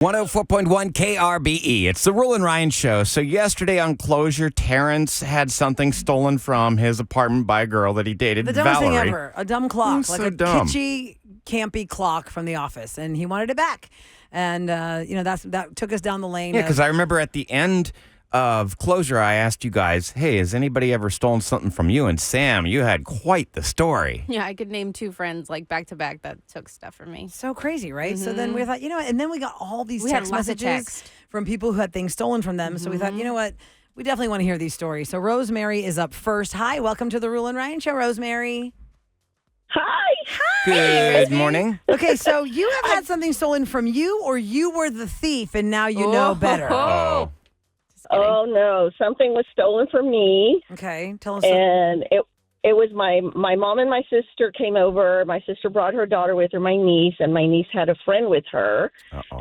104.1 KRBE. It's the Roula and Ryan show. So yesterday on Closure, Terrence had something stolen from his apartment by a girl that he dated, The dumbest Valerie. thing ever. A dumb clock. So Like a dumb. kitschy, campy clock from the office. And he wanted it back. And, that took us down the lane. Yeah, because I remember at the end of Closure, I asked you guys, hey, has anybody ever stolen something from you? And Sam, you had quite the story. Yeah, I could name two friends like back to back that took stuff from me. So crazy, right? So then we thought, and then we got all these We had text lots of messages text. from people who had things stolen from them. So we thought, you know what? We definitely want to hear these stories. So Rosemary is up first. Hi, welcome to the Roula and Ryan show, Rosemary. Hi. Good morning. Okay, so you have had something stolen from you, or you were the thief and now you know better. Oh. Oh no, something was stolen from me, Okay, tell us. and it was my mom and my sister came over. My sister brought her daughter with her, my niece, and my niece had a friend with her,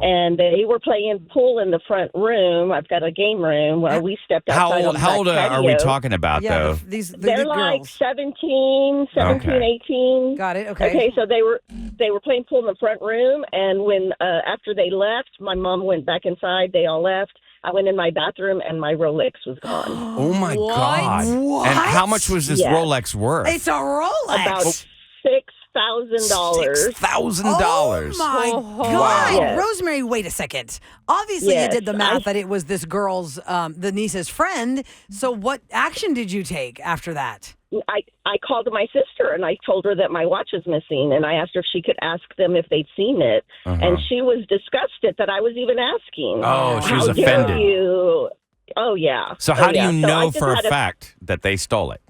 and they were playing pool in the front room. I've got a game room where we stepped outside. How old are we talking about, though? the They're good like girls. 17, Okay. 18. Got it. Okay. Okay, so they were playing pool in the front room, and when after they left, my mom went back inside. They all left. I went in my bathroom, and my Rolex was gone. Oh, my What? God. What? And how much was this Yeah. Rolex worth? It's a Rolex. About $6,000. $6,000. Oh my Oh. God. Yes. Rosemary, wait a second. Obviously, Yes, you did the math that it was this girl's, the niece's friend. So what action did you take after that? I called my sister, and I told her that my watch is missing, and I asked her if she could ask them if they'd seen it. And she was disgusted that I was even asking. Oh, she was How dare offended. you? Oh, yeah. So how Oh, do yeah. you So I know just for a had fact that they stole it?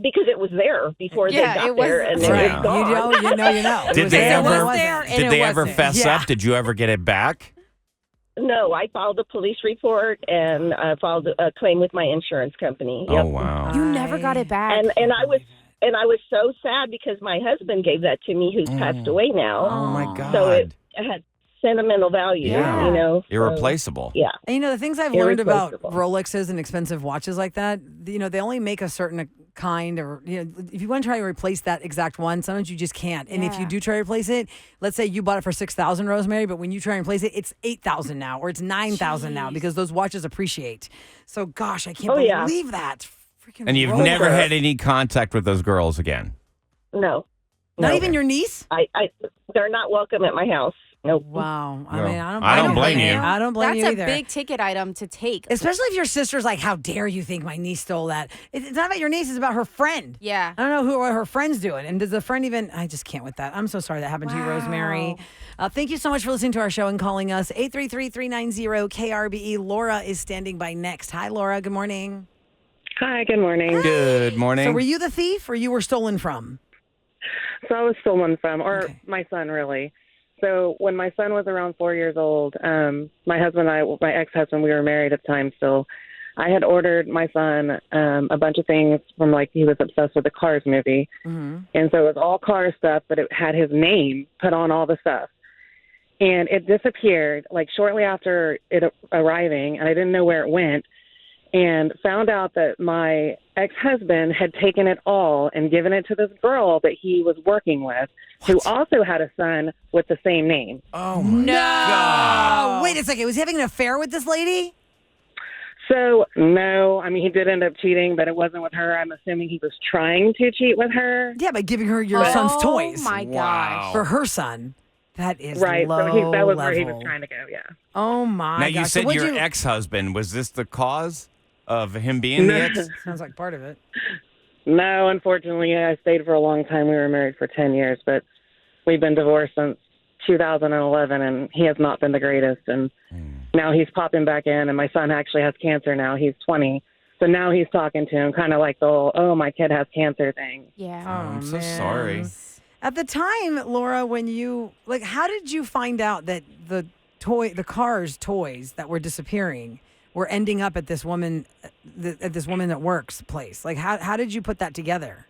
Because it was there before Yeah, they got it was there, and there. it Yeah. was gone. You know. It Did was they there. ever? It wasn't. there and Did it they ever wasn't. fess Yeah. up? Did you ever get it back? No, I filed a police report and filed a claim with my insurance company. Oh Yep. wow! You never got it back. And I was so sad because my husband gave that to me, who's passed away now. Oh my God! So it had sentimental value. Yeah. You know, so, Irreplaceable. yeah. And the things I've learned about Irreplaceable. Rolexes and expensive watches like that, they only make a certain kind, or if you want to try to replace that exact one, sometimes you just can't. And if you Yeah. do try to replace it, let's say you bought it for $6,000, Rosemary, but when you try and replace it, it's $8,000 now, or it's $9,000 now, because those watches appreciate. So, gosh, I can't Oh, yeah. believe that. Freaking And you've Rolex. never had any contact with those girls again. No. Not No. even your niece? They're not welcome at my house. Nope. Wow. I No. mean, I don't blame you. I don't blame That's you a either. big ticket item to take. Especially if your sister's like, how dare you think my niece stole that? It's not about your niece, it's about her friend. Yeah. I don't know what her friend's doing. And does the friend even, I just can't with that. I'm so sorry that happened to you, Rosemary. Thank you so much for listening to our show and calling us. 833-390-KRBE. Laura is standing by next. Hi, Laura. Good morning. Hi, good morning. Good morning. So were you the thief, or you were stolen from? So I was stolen from, or Okay. my son, really. So when my son was around 4 years old, my husband and I, my ex-husband, we were married at the time still. I had ordered my son a bunch of things from, like, he was obsessed with the Cars movie. Mm-hmm. And so it was all Cars stuff, but it had his name put on all the stuff. And it disappeared, like, shortly after it arriving, and I didn't know where it went. And found out that my ex-husband had taken it all and given it to this girl that he was working with, who also had a son with the same name. Oh my God! Wait a second. Was he having an affair with this lady? So, no, I mean, he did end up cheating, but it wasn't with her. I'm assuming he was trying to cheat with her. Yeah, by giving her your son's toys. Oh, my Wow. gosh. For her son. That is Right, low so that was where he was level. trying to go, yeah. Oh, my Now gosh. you So said what'd your you- ex-husband. Was this the cause of him being the ex? Sounds like part of it. No, unfortunately, I stayed for a long time. We were married for 10 years, but we've been divorced since 2011, and he has not been the greatest. And now he's popping back in, and my son actually has cancer now. He's 20. So now he's talking to him, kind of like the whole, oh, my kid has cancer thing. Yeah. I'm so man. sorry. At the time, Laura, when you, how did you find out that the Cars toys that were disappearing were ending up at this woman, at this woman at work's place? Like, how did you put that together?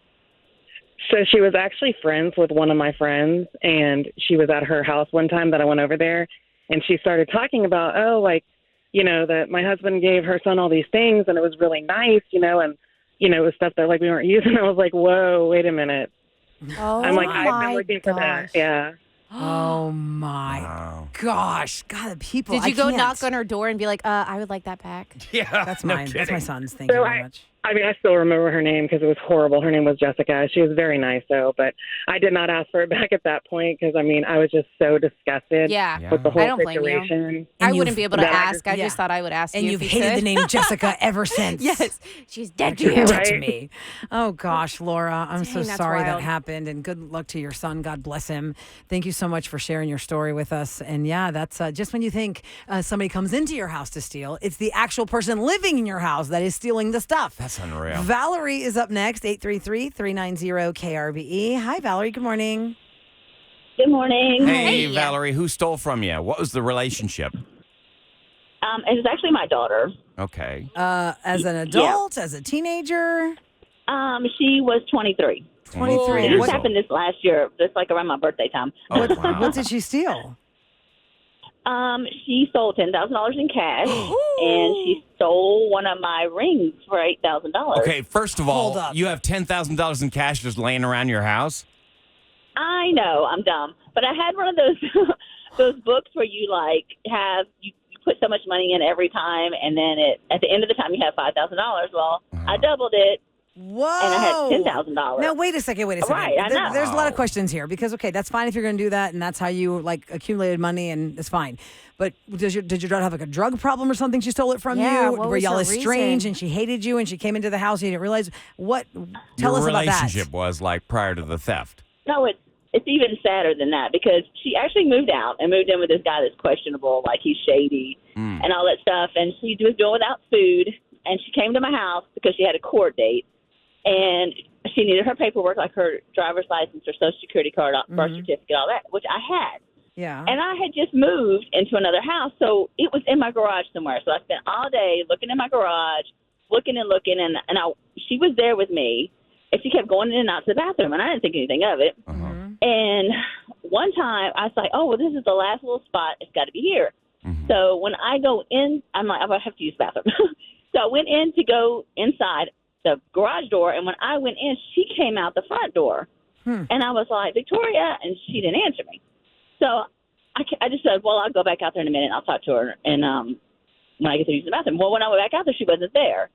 So she was actually friends with one of my friends, and she was at her house one time that I went over there, and she started talking about, that my husband gave her son all these things, and it was really nice, and, it was stuff that, like, we weren't using. I was like, whoa, wait a minute. Oh, I'm like, my I've been looking for that. gosh. Yeah. Oh my gosh. God, the people. Did you I go can't. knock on her door and be like, I would like that back? Yeah, That's no mine. That's my kidding. son's. Thank you So very much. I mean, I still remember her name because it was horrible. Her name was Jessica. She was very nice, though. But I did not ask for it back at that point because, I mean, I was just so disgusted Yeah. with the whole I don't blame you. situation. I you've- wouldn't be able to that I ask. I just thought I would ask And you you've if you hated could. the name Jessica ever since. Yes. She's dead to You're you. dead to Right. me. Oh gosh, Laura, I'm so Dang, that's sorry that wild. happened, and good luck to your son. God bless him. Thank you so much for sharing your story with us. And yeah, that's just when you think somebody comes into your house to steal, it's the actual person living in your house that is stealing the stuff. That's unreal. Valerie is up next, 833-390-KRBE. Hi, Valerie. Good morning. Good morning. Hey, Valerie, who stole from you? What was the relationship? It was actually my daughter. Okay. As an adult, as a teenager, She was 23. 23. And this What, happened this last year, just like around my birthday time. Oh, wow. what did she steal? She stole $10,000 in cash, and she stole one of my rings for $8,000. Okay, first of Hold all, up. you have $10,000 in cash just laying around your house? I know, I'm dumb, but I had one of those those books where you like have you put so much money in every time, and then at the end of the time you have $5,000. Well, I doubled it, Whoa. and I had $10,000. Now, wait a second. Right, I know. There's a lot of questions here because, okay, that's fine if you're going to do that, and that's how you, like, accumulated money, and it's fine. But did your daughter have, like, a drug problem or something? She stole it from Yeah, you? what Were was y'all her estranged, reason? and she hated you, and she came into the house, and you didn't realize? What? Tell Your us about that. relationship was like prior to the theft. No, it's even sadder than that because she actually moved out and moved in with this guy that's questionable, like he's shady and all that stuff. And she was doing without food, and she came to my house because she had a court date, and she needed her paperwork, like her driver's license, her social security card, birth certificate, all that, which I had. Yeah. And I had just moved into another house, so it was in my garage somewhere. So I spent all day looking in my garage, looking, and she was there with me, and she kept going in and out to the bathroom, and I didn't think anything of it. And one time I was like, oh, well, this is the last little spot. It's got to be here. So when I go in, I'm like, I'm going to have to use the bathroom. So I went in to go inside the garage door, and when I went in, she came out the front door. And I was like, Victoria, and she didn't answer me. So I just said, well, I'll go back out there in a minute, and I'll talk to her and when I get to use the bathroom. Well, when I went back out there, she wasn't there.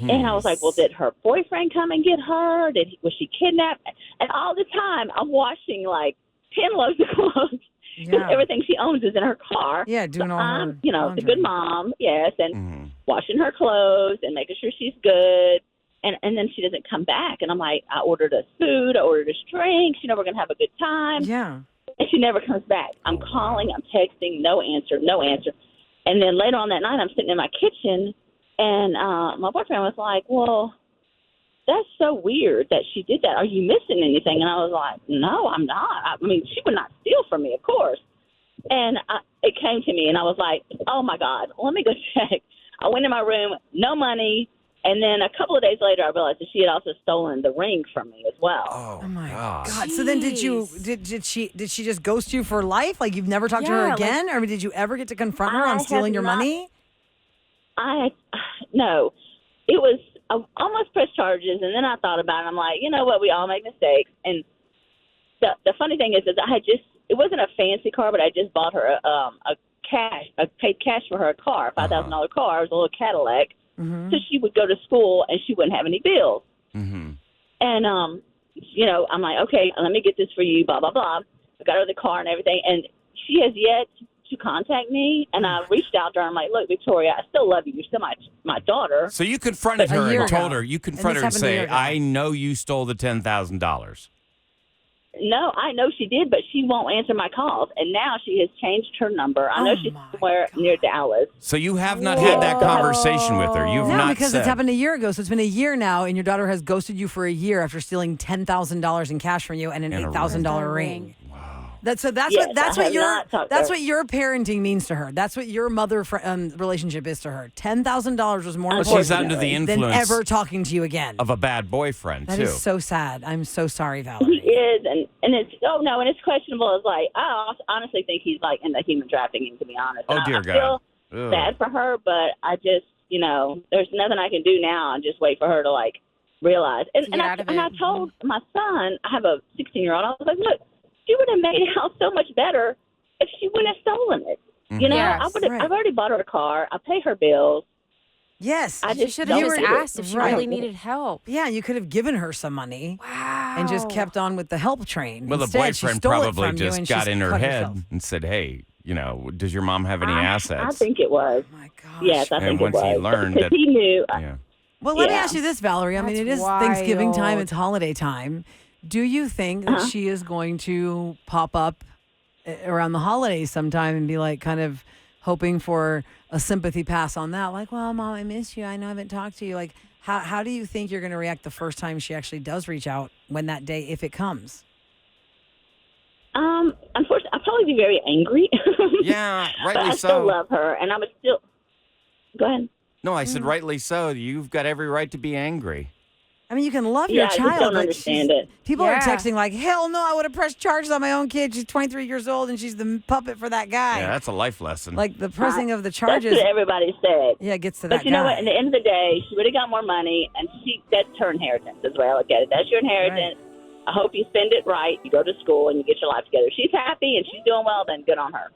And I was like, well, did her boyfriend come and get her? Was she kidnapped? And all the time, I'm washing like 10 loads of clothes. Yeah. Everything she owns is in her car. Yeah, doing so all I'm, her the laundry. good mom, yes, and washing her clothes and making sure she's good. And then she doesn't come back. And I'm like, I ordered us food. I ordered us drinks. You know, we're going to have a good time. Yeah. And she never comes back. I'm calling, I'm texting, no answer. And then later on that night, I'm sitting in my kitchen, and my boyfriend was like, well, that's so weird that she did that. Are you missing anything? And I was like, no, I'm not. I mean, she would not steal from me, of course. And it came to me, and I was like, oh, my God, let me go check. I went in my room, no money. And then a couple of days later, I realized that she had also stolen the ring from me as well. Oh my God. So then did she just ghost you for life? Like you've never talked to her Yeah, again? Or did you ever get to confront her I on stealing have your not- money? No, it was I almost pressed charges, and then I thought about it. I'm like, you know what? We all make mistakes. And the funny thing is it wasn't a fancy car, but I just bought her I paid cash for her car, $5,000 car. It was a little Cadillac. So she would go to school and she wouldn't have any bills. And, I'm like, okay, let me get this for you, blah, blah, blah. I got her the car and everything. And she has yet to contact me. And I reached out to her. I'm like, look, Victoria, I still love you. You're still my daughter. So you confronted A her year and told ago. her, you And confronted this her and happened a year say, ago. I know you stole the $10,000. No, I know she did, but she won't answer my calls. And now she has changed her number. I know she's somewhere near Dallas. So you have not had that conversation with her. You've No, not because said. it's happened a year ago. So it's been a year now, and your daughter has ghosted you for a year after stealing $10,000 in cash from you and an And a $8,000 ring. ring. That's Yes, I have not talked to that's her. what your parenting means to her. That's what your mother relationship is to her. $10,000 was more Well, important she's under the than influence ever talking to you again. of a bad boyfriend, That too. is so sad. I'm so sorry, He Valerie. is, and it's and it's questionable. It's like I honestly think he's like in the human trafficking. To be honest, Oh, And dear I God. feel Ugh. bad for her, but I just there's nothing I can do now, and just wait for her to like realize. And To get out of I it. told my son, I have a 16-year-old. I was like, look, she would have made it out so much better if she wouldn't have stolen it. You know, Yes. I've already bought her a car. I pay her bills. Yes. I She just should have don't just get it. asked if she Right. really needed help. Yeah, you could have given her some money Wow. and just kept on with the help train. Well, the Instead, she boyfriend stole it probably from you just and got she's in her cut head herself. and said, hey, does your mom have any assets? I think it was. Oh my gosh. Yes, I And think once it was. he learned Because that- he knew. Yeah. Well, let me Yeah. ask you this, Valerie. I mean, it That's is Thanksgiving time. wild. It's holiday time. Do you think that she is going to pop up around the holidays sometime and be like kind of hoping for a sympathy pass on that? Like, well, Mom, I miss you. I know I haven't talked to you. Like, how do you think you're going to react the first time she actually does reach out when that day, if it comes? Unfortunately, I'll probably be very angry. Yeah, But rightly I so. still love her, and I would still. Go ahead. No, I said rightly so. You've got every right to be angry. I mean, you can love Yeah, your I just child. don't but understand she's- it. People are Yeah. texting like, hell no, I would have pressed charges on my own kid. She's 23 years old and she's the puppet for that guy. Yeah, that's a life lesson. Like the pressing of the That's charges. what everybody said. Yeah, it gets to But that you know guy. what? At the end of the day, she would have got more money, and that's her inheritance as well. Look at it. That's your inheritance. I hope you spend it right. You go to school and you get your life together. If she's happy and she's doing well, then good on her.